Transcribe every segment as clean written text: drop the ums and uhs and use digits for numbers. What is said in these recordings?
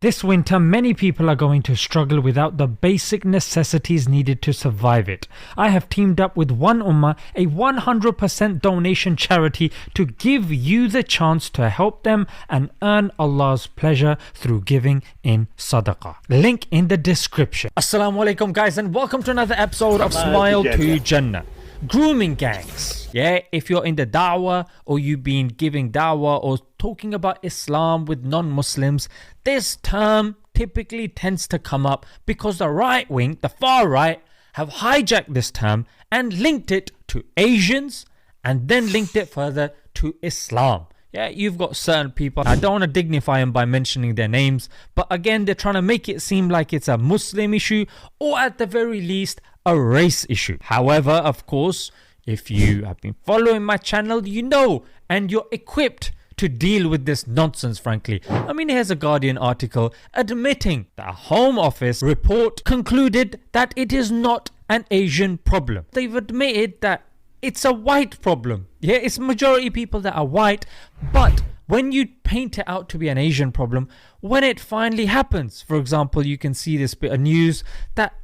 This winter, many people are going to struggle without the basic necessities needed to survive it. I have teamed up with One Ummah, a 100% donation charity, to give you the chance to help them and earn Allah's pleasure through giving in sadaqah. Link in the description. Assalamu alaikum guys, and welcome to another episode of Smile to Jannah. Grooming gangs. Yeah, if you're in the da'wah or you've been giving da'wah or talking about Islam with non-Muslims, this term typically tends to come up because the right wing, the far right, have hijacked this term and linked it to Asians and then linked it further to Islam. Yeah, you've got certain people, I don't want to dignify them by mentioning their names, but again, they're trying to make it seem like it's a Muslim issue or at the very least, a race issue. However, of course, if you have been following my channel, you know, and you're equipped to deal with this nonsense, frankly. I mean, here's a Guardian article admitting that a Home Office report concluded that it is not an Asian problem. They've admitted that it's a white problem. Yeah, it's majority people that are white, but when you paint it out to be an Asian problem, when it finally happens, for example, you can see this bit of news that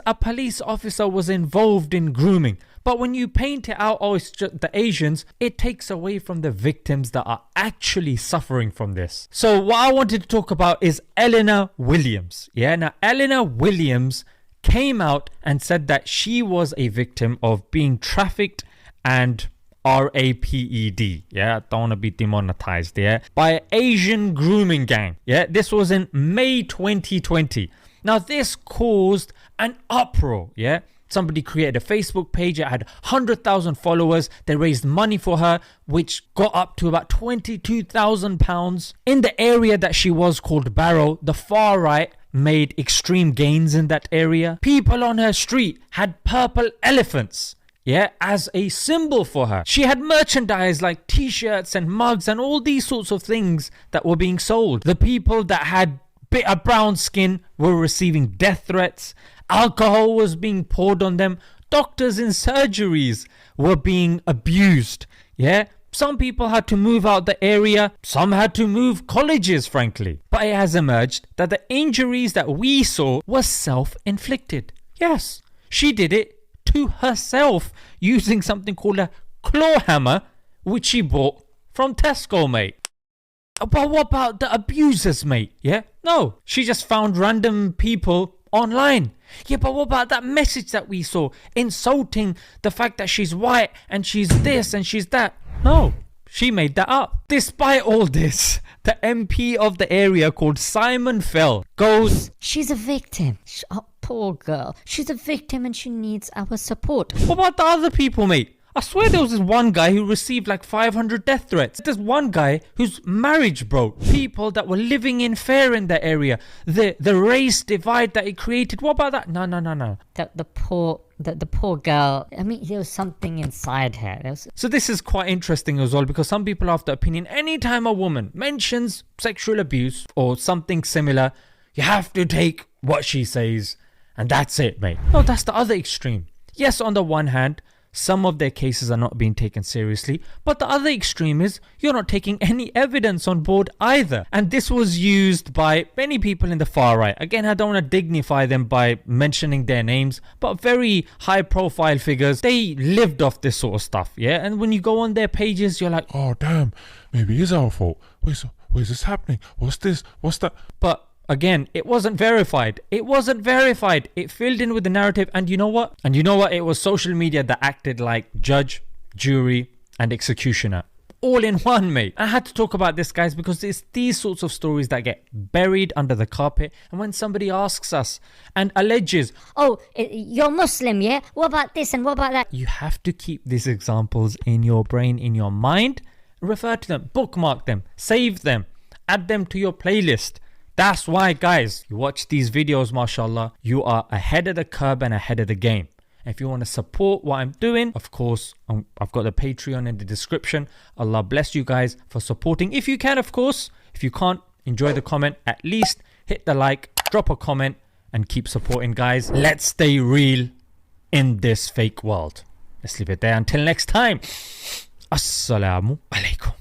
a police officer was involved in grooming. But when you paint it out, oh, it's just the Asians, it takes away from the victims that are actually suffering from this. So what I wanted to talk about is Eleanor Williams. Yeah, now Eleanor Williams came out and said that she was a victim of being trafficked and RAPED, yeah, don't want to be demonetized, yeah, by an Asian grooming gang. Yeah, this was in May 2020. Now this caused an uproar, yeah. Somebody created a Facebook page, it had 100,000 followers, they raised money for her, which got up to about £22,000. In the area that she was called Barrow, the far right made extreme gains in that area. People on her street had purple elephants, yeah, as a symbol for her. She had merchandise like t-shirts and mugs and all these sorts of things that were being sold. The people that had bitter brown skin were receiving death threats. Alcohol was being poured on them. Doctors in surgeries were being abused. Yeah, some people had to move out the area. Some had to move colleges, frankly. But it has emerged that the injuries that we saw were self-inflicted. Yes, she did it to herself using something called a claw hammer, which she bought from Tesco, mate. But what about the abusers, mate? Yeah, no, she just found random people online. Yeah, but what about that message that we saw insulting the fact that she's white and she's this and she's that? No, she made that up. Despite all this, the MP of the area called Simon Fell goes, she's a victim. Oh, poor girl. She's a victim and she needs our support. What about the other people, mate? I swear there was this one guy who received like 500 death threats. There's one guy whose marriage broke. People that were living in fear in that area. The race divide that it created. What about that? No. The poor girl. I mean, there was something inside her. So this is quite interesting as well, because some people have the opinion anytime a woman mentions sexual abuse or something similar, you have to take what she says and that's it, mate. No, that's the other extreme. Yes, on the one hand, some of their cases are not being taken seriously, but the other extreme is you're not taking any evidence on board either. And this was used by many people in the far right. Again, I don't want to dignify them by mentioning their names, but very high profile figures, they lived off this sort of stuff, yeah? And when you go on their pages, you're like, oh damn, maybe it's our fault. Where's this happening? What's this? What's that? But again, it wasn't verified. It filled in with the narrative. And you know what? It was social media that acted like judge, jury, and executioner. All in one, mate. I had to talk about this, guys, because it's these sorts of stories that get buried under the carpet. And when somebody asks us and alleges, oh, you're Muslim, yeah? What about this and what about that? You have to keep these examples in your brain, in your mind. Refer to them, bookmark them, save them, add them to your playlist. That's why, guys, you watch these videos, mashallah, you are ahead of the curve and ahead of the game. If you want to support what I'm doing, of course, I've got the Patreon in the description. Allah bless you guys for supporting. If you can, of course. If you can't, enjoy the comment. At least hit the like, drop a comment, and keep supporting, guys. Let's stay real in this fake world. Let's leave it there. Until next time. Assalamu alaikum.